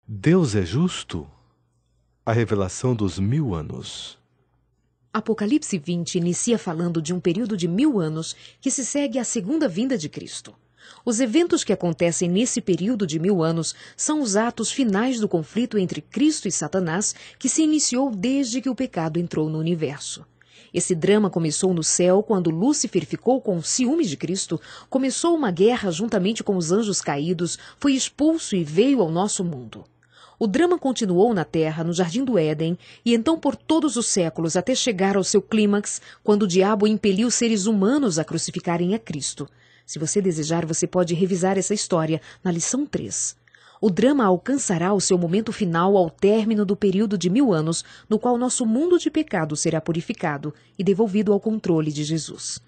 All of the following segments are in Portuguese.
Deus é justo? A revelação dos 1000 anos. Apocalipse 20 inicia falando de um período de 1000 anos que se segue à segunda vinda de Cristo. Os eventos que acontecem nesse período de 1000 anos são os atos finais do conflito entre Cristo e Satanás, que se iniciou desde que o pecado entrou no universo. Esse drama começou no céu quando Lúcifer ficou com ciúmes de Cristo, começou uma guerra juntamente com os anjos caídos, foi expulso e veio ao nosso mundo. O drama continuou na Terra, no Jardim do Éden, e então por todos os séculos até chegar ao seu clímax, quando o diabo impeliu seres humanos a crucificarem a Cristo. Se você desejar, você pode revisar essa história na lição 3. O drama alcançará o seu momento final ao término do período de 1000 anos, no qual nosso mundo de pecado será purificado e devolvido ao controle de Jesus.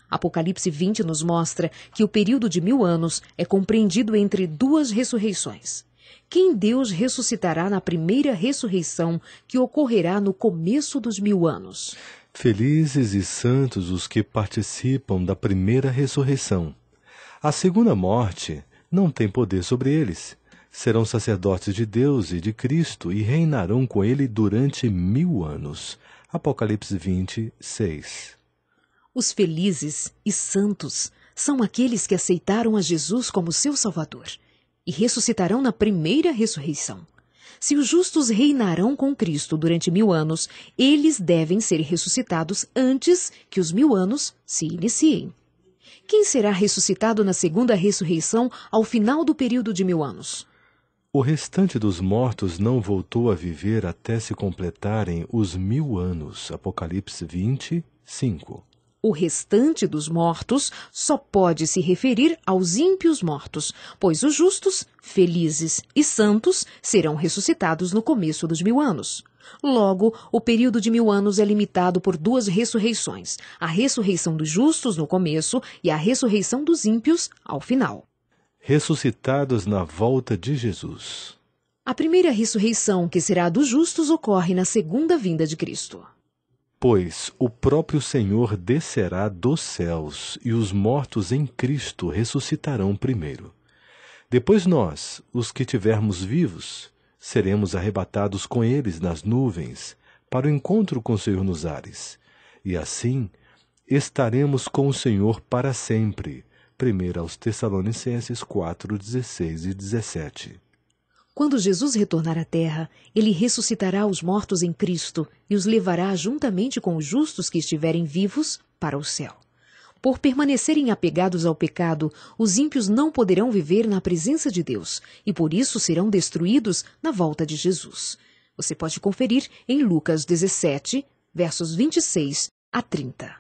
Apocalipse 20 nos mostra que o período de 1000 anos é compreendido entre duas ressurreições. Quem Deus ressuscitará na primeira ressurreição que ocorrerá no começo dos 1000 anos? Felizes e santos os que participam da primeira ressurreição. A segunda morte não tem poder sobre eles. Serão sacerdotes de Deus e de Cristo e reinarão com ele durante 1000 anos. Apocalipse 20, 6. Os felizes e santos são aqueles que aceitaram a Jesus como seu Salvador e ressuscitarão na primeira ressurreição. Se os justos reinarão com Cristo durante 1000 anos, eles devem ser ressuscitados antes que os 1000 anos se iniciem. Quem será ressuscitado na segunda ressurreição ao final do período de 1000 anos? O restante dos mortos não voltou a viver até se completarem os 1000 anos. Apocalipse 20, 5. O restante dos mortos só pode se referir aos ímpios mortos, pois os justos, felizes e santos serão ressuscitados no começo dos 1000 anos. Logo, o período de 1000 anos é limitado por duas ressurreições, a ressurreição dos justos no começo e a ressurreição dos ímpios ao final. Ressuscitados na volta de Jesus. A primeira ressurreição, que será a dos justos, ocorre na segunda vinda de Cristo. Pois o próprio Senhor descerá dos céus, e os mortos em Cristo ressuscitarão primeiro. Depois nós, os que tivermos vivos, seremos arrebatados com eles nas nuvens, para o encontro com o Senhor nos ares. E assim estaremos com o Senhor para sempre. 1 aos Tessalonicenses 4, 16 e 17. Quando Jesus retornar à terra, ele ressuscitará os mortos em Cristo e os levará juntamente com os justos que estiverem vivos para o céu. Por permanecerem apegados ao pecado, os ímpios não poderão viver na presença de Deus e por isso serão destruídos na volta de Jesus. Você pode conferir em Lucas 17, versos 26 a 30.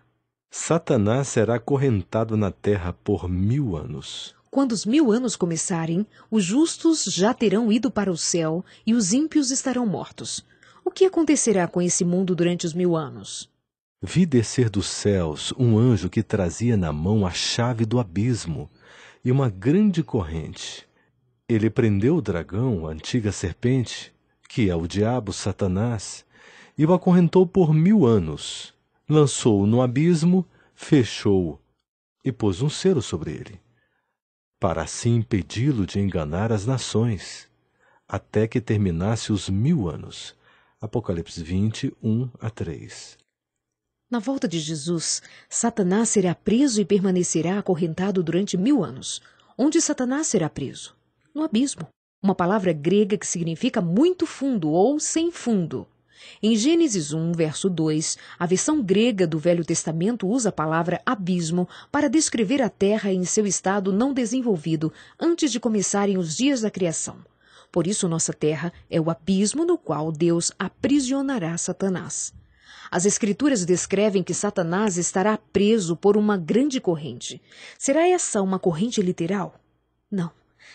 Satanás será acorrentado na terra por 1000 anos. Quando os 1000 anos começarem, os justos já terão ido para o céu e os ímpios estarão mortos. O que acontecerá com esse mundo durante os 1000 anos? Vi descer dos céus um anjo que trazia na mão a chave do abismo e uma grande corrente. Ele prendeu o dragão, a antiga serpente, que é o diabo Satanás, e o acorrentou por 1000 anos. Lançou-o no abismo, fechou-o e pôs um selo sobre ele, para assim impedi-lo de enganar as nações, até que terminasse os 1000 anos. Apocalipse 20, 1 a 3. Na volta de Jesus, Satanás será preso e permanecerá acorrentado durante 1000 anos. Onde Satanás será preso? No abismo. Uma palavra grega que significa muito fundo ou sem fundo. Em Gênesis 1, verso 2, a versão grega do Velho Testamento usa a palavra abismo para descrever a terra em seu estado não desenvolvido antes de começarem os dias da criação. Por isso, nossa terra é o abismo no qual Deus aprisionará Satanás. As Escrituras descrevem que Satanás estará preso por uma grande corrente. Será essa uma corrente literal? Não.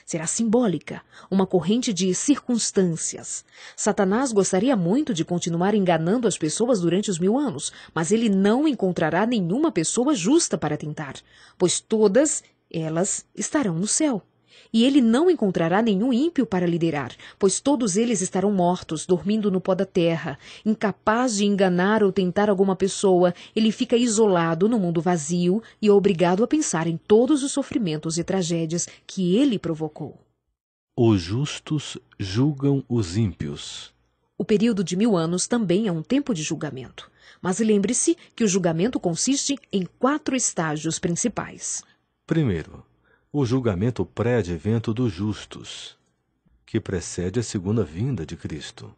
Será simbólica, uma corrente de circunstâncias. Satanás gostaria muito de continuar enganando as pessoas durante os 1000 anos, mas ele não encontrará nenhuma pessoa justa para tentar, pois todas elas estarão no céu. E ele não encontrará nenhum ímpio para liderar, pois todos eles estarão mortos, dormindo no pó da terra. Incapaz de enganar ou tentar alguma pessoa, ele fica isolado no mundo vazio e é obrigado a pensar em todos os sofrimentos e tragédias que ele provocou. Os justos julgam os ímpios. O período de 1000 anos também é um tempo de julgamento. Mas lembre-se que o julgamento consiste em 4 estágios principais. Primeiro, o julgamento pré-advento dos justos, que precede a segunda vinda de Cristo.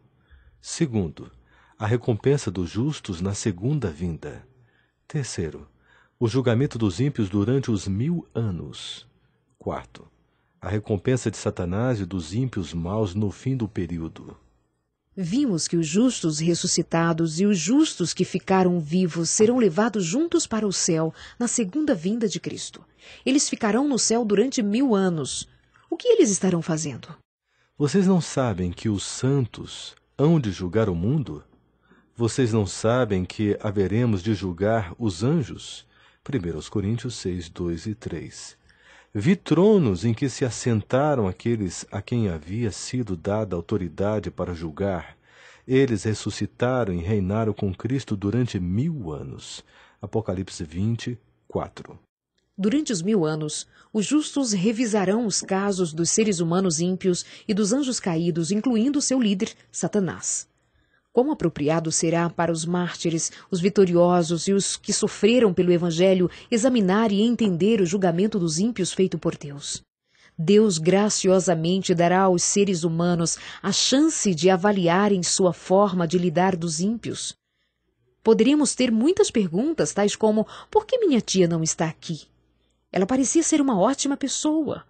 Segundo, a recompensa dos justos na segunda vinda. Terceiro, o julgamento dos ímpios durante os 1000 anos. Quarto, a recompensa de Satanás e dos ímpios maus no fim do período. Vimos que os justos ressuscitados e os justos que ficaram vivos serão levados juntos para o céu na segunda vinda de Cristo. Eles ficarão no céu durante 1000 anos. O que eles estarão fazendo? Vocês não sabem que os santos hão de julgar o mundo? Vocês não sabem que haveremos de julgar os anjos? 1 Coríntios 6, 2 e 3. Vi tronos em que se assentaram aqueles a quem havia sido dada autoridade para julgar. Eles ressuscitaram e reinaram com Cristo durante 1000 anos. Apocalipse 20, 4. Durante os 1000 anos, os justos revisarão os casos dos seres humanos ímpios e dos anjos caídos, incluindo seu líder, Satanás. Quão apropriado será para os mártires, os vitoriosos e os que sofreram pelo Evangelho examinar e entender o julgamento dos ímpios feito por Deus. Deus graciosamente dará aos seres humanos a chance de avaliarem sua forma de lidar dos ímpios. Poderíamos ter muitas perguntas, tais como: por que minha tia não está aqui? Ela parecia ser uma ótima pessoa.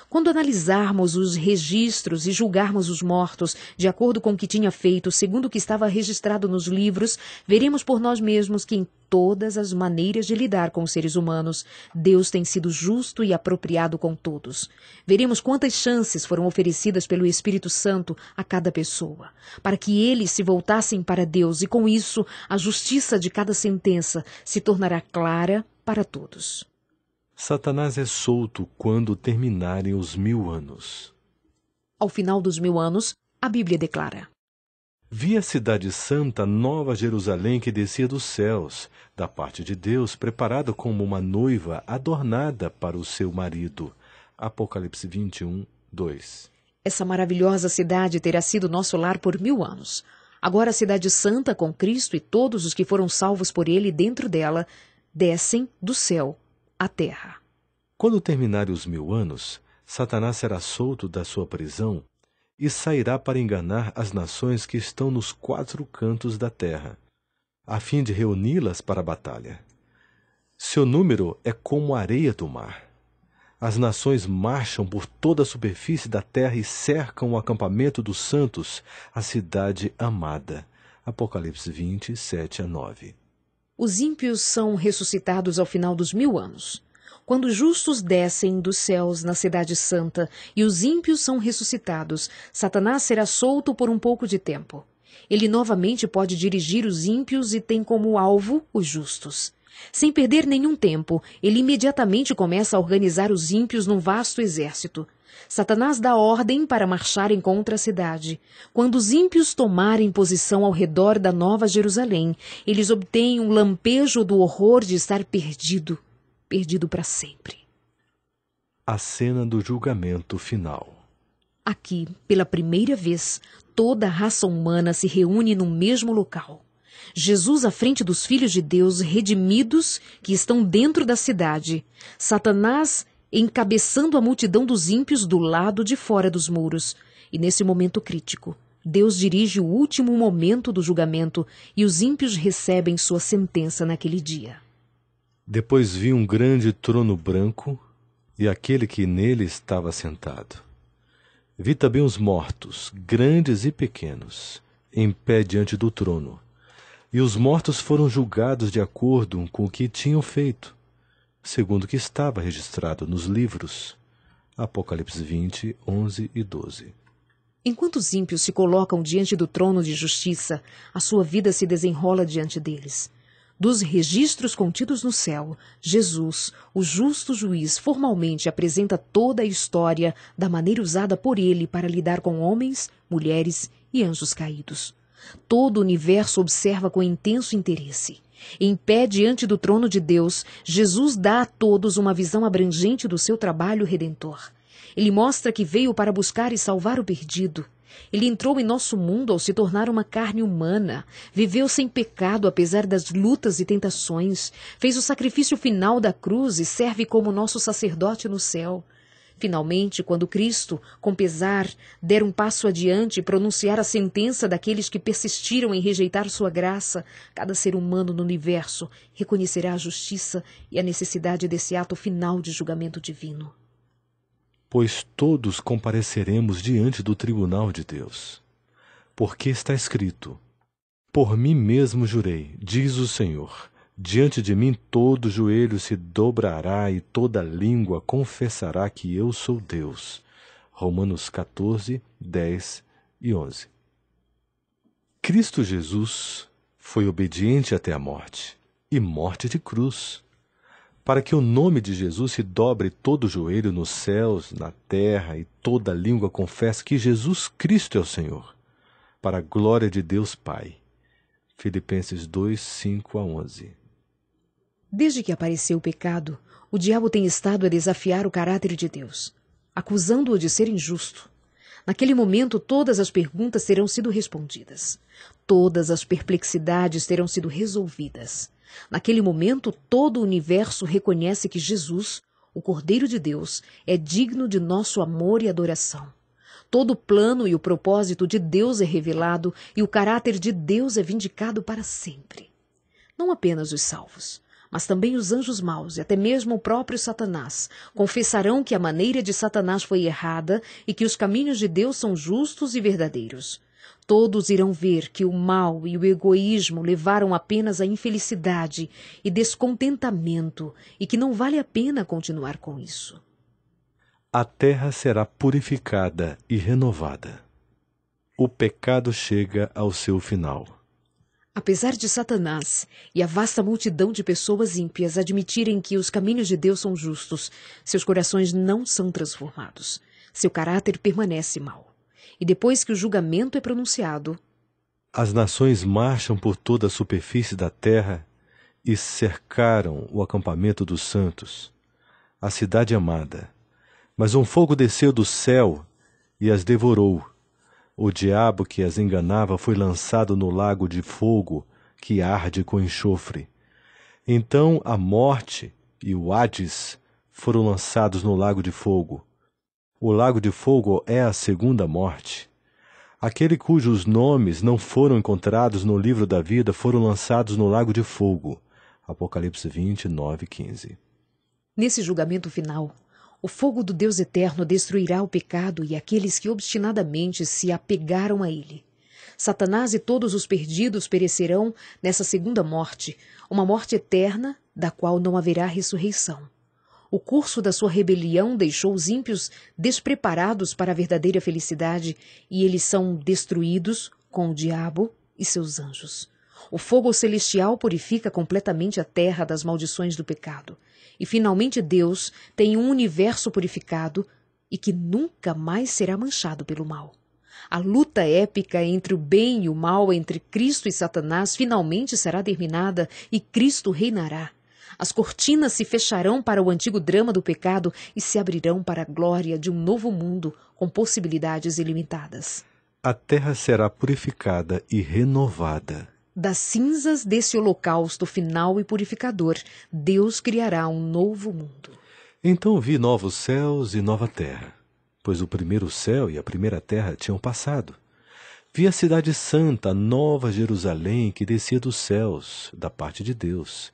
Quando analisarmos os registros e julgarmos os mortos, de acordo com o que tinha feito, segundo o que estava registrado nos livros, veremos por nós mesmos que em todas as maneiras de lidar com os seres humanos, Deus tem sido justo e apropriado com todos. Veremos quantas chances foram oferecidas pelo Espírito Santo a cada pessoa, para que eles se voltassem para Deus, e com isso a justiça de cada sentença se tornará clara para todos. Satanás é solto quando terminarem os 1000 anos. Ao final dos 1000 anos, a Bíblia declara: Vi a cidade santa, Nova Jerusalém, que descia dos céus, da parte de Deus, preparada como uma noiva adornada para o seu marido. Apocalipse 21, 2. Essa maravilhosa cidade terá sido nosso lar por 1000 anos. Agora a cidade santa, com Cristo e todos os que foram salvos por ele dentro dela, descem do céu à terra. Quando terminarem os 1000 anos, Satanás será solto da sua prisão e sairá para enganar as nações que estão nos 4 cantos da terra, a fim de reuni-las para a batalha. Seu número é como a areia do mar. As nações marcham por toda a superfície da terra e cercam o acampamento dos santos, a cidade amada. Apocalipse 20, 7 a 9. Os ímpios são ressuscitados ao final dos 1000 anos. Quando os justos descem dos céus na cidade santa e os ímpios são ressuscitados, Satanás será solto por um pouco de tempo. Ele novamente pode dirigir os ímpios e tem como alvo os justos. Sem perder nenhum tempo, ele imediatamente começa a organizar os ímpios num vasto exército. Satanás dá ordem para marcharem contra a cidade. Quando os ímpios tomarem posição ao redor da Nova Jerusalém, eles obtêm um lampejo do horror de estar perdido para sempre. A cena do julgamento final. Aqui, pela primeira vez, toda a raça humana se reúne no mesmo local. Jesus à frente dos filhos de Deus redimidos que estão dentro da cidade. Satanás encabeçando a multidão dos ímpios do lado de fora dos muros. E nesse momento crítico, Deus dirige o último momento do julgamento e os ímpios recebem sua sentença naquele dia. Depois vi um grande trono branco e aquele que nele estava sentado. Vi também os mortos, grandes e pequenos, em pé diante do trono. E os mortos foram julgados de acordo com o que tinham feito, segundo o que estava registrado nos livros. Apocalipse 20, 11 e 12. Enquanto os ímpios se colocam diante do trono de justiça, a sua vida se desenrola diante deles. Dos registros contidos no céu, Jesus, o justo juiz, formalmente apresenta toda a história da maneira usada por ele para lidar com homens, mulheres e anjos caídos. Todo o universo observa com intenso interesse. Em pé diante do trono de Deus, Jesus dá a todos uma visão abrangente do seu trabalho redentor. Ele mostra que veio para buscar e salvar o perdido. Ele entrou em nosso mundo ao se tornar uma carne humana, viveu sem pecado apesar das lutas e tentações, fez o sacrifício final da cruz e serve como nosso sacerdote no céu. Finalmente, quando Cristo, com pesar, der um passo adiante e pronunciar a sentença daqueles que persistiram em rejeitar sua graça, cada ser humano no universo reconhecerá a justiça e a necessidade desse ato final de julgamento divino. Pois todos compareceremos diante do tribunal de Deus. Porque está escrito: por mim mesmo jurei, diz o Senhor, diante de mim todo joelho se dobrará e toda língua confessará que eu sou Deus. Romanos 14, 10 e 11. Cristo Jesus foi obediente até a morte, e morte de cruz, para que o nome de Jesus se dobre todo o joelho nos céus, na terra, e toda língua confesse que Jesus Cristo é o Senhor, para a glória de Deus Pai. Filipenses 2, 5 a 11. Desde que apareceu o pecado, o diabo tem estado a desafiar o caráter de Deus, acusando-o de ser injusto. Naquele momento, todas as perguntas terão sido respondidas. Todas as perplexidades terão sido resolvidas. Naquele momento, todo o universo reconhece que Jesus, o Cordeiro de Deus, é digno de nosso amor e adoração. Todo o plano e o propósito de Deus é revelado e o caráter de Deus é vindicado para sempre. Não apenas os salvos, mas também os anjos maus e até mesmo o próprio Satanás confessarão que a maneira de Satanás foi errada e que os caminhos de Deus são justos e verdadeiros. Todos irão ver que o mal e o egoísmo levaram apenas à infelicidade e descontentamento e que não vale a pena continuar com isso. A terra será purificada e renovada. O pecado chega ao seu final. Apesar de Satanás e a vasta multidão de pessoas ímpias admitirem que os caminhos de Deus são justos, seus corações não são transformados. Seu caráter permanece mau. E depois que o julgamento é pronunciado, as nações marcham por toda a superfície da terra e cercaram o acampamento dos santos, a cidade amada. Mas um fogo desceu do céu e as devorou. O diabo que as enganava foi lançado no lago de fogo que arde com enxofre. Então a morte e o Hades foram lançados no lago de fogo. O lago de fogo é a segunda morte. Aquele cujos nomes não foram encontrados no livro da vida foram lançados no lago de fogo. Apocalipse 20, 9 e 15. Nesse julgamento final, o fogo do Deus eterno destruirá o pecado e aqueles que obstinadamente se apegaram a ele. Satanás e todos os perdidos perecerão nessa segunda morte, uma morte eterna da qual não haverá ressurreição. O curso da sua rebelião deixou os ímpios despreparados para a verdadeira felicidade e eles são destruídos com o diabo e seus anjos. O fogo celestial purifica completamente a terra das maldições do pecado. E finalmente Deus tem um universo purificado e que nunca mais será manchado pelo mal. A luta épica entre o bem e o mal, entre Cristo e Satanás, finalmente será terminada e Cristo reinará. As cortinas se fecharão para o antigo drama do pecado e se abrirão para a glória de um novo mundo com possibilidades ilimitadas. A terra será purificada e renovada. Das cinzas desse holocausto final e purificador, Deus criará um novo mundo. Então vi novos céus e nova terra, pois o primeiro céu e a primeira terra tinham passado. Vi a cidade santa, a nova Jerusalém, que descia dos céus, da parte de Deus.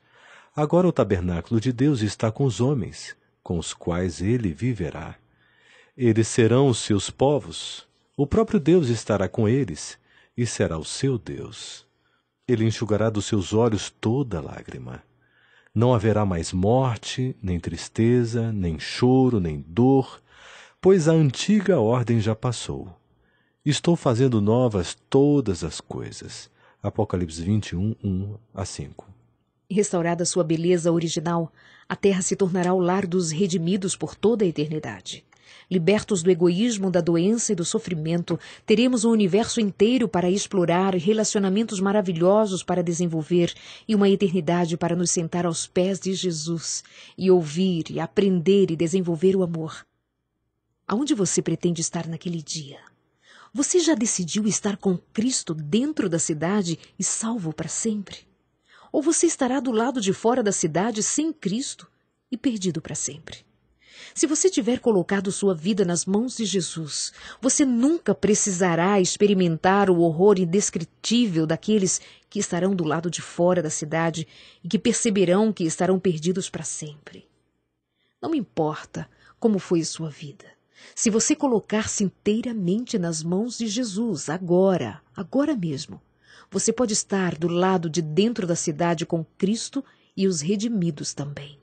Agora o tabernáculo de Deus está com os homens, com os quais ele viverá. Eles serão os seus povos, o próprio Deus estará com eles, e será o seu Deus. Ele enxugará dos seus olhos toda lágrima. Não haverá mais morte, nem tristeza, nem choro, nem dor, pois a antiga ordem já passou. Estou fazendo novas todas as coisas. Apocalipse 21, 1 a 5. Restaurada sua beleza original, a terra se tornará o lar dos redimidos por toda a eternidade. Libertos do egoísmo, da doença e do sofrimento, teremos um universo inteiro para explorar, relacionamentos maravilhosos para desenvolver e uma eternidade para nos sentar aos pés de Jesus e ouvir, e aprender e desenvolver o amor. Aonde você pretende estar naquele dia? Você já decidiu estar com Cristo dentro da cidade e salvo para sempre? Ou você estará do lado de fora da cidade sem Cristo e perdido para sempre? Se você tiver colocado sua vida nas mãos de Jesus, você nunca precisará experimentar o horror indescritível daqueles que estarão do lado de fora da cidade e que perceberão que estarão perdidos para sempre. Não importa como foi sua vida. Se você colocar-se inteiramente nas mãos de Jesus, agora mesmo, você pode estar do lado de dentro da cidade com Cristo e os redimidos também.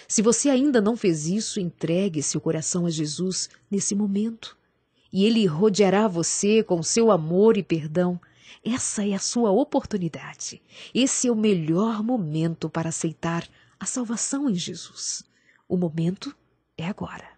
Se você ainda não fez isso, entregue seu coração a Jesus nesse momento. E Ele rodeará você com seu amor e perdão. Essa é a sua oportunidade. Esse é o melhor momento para aceitar a salvação em Jesus. O momento é agora.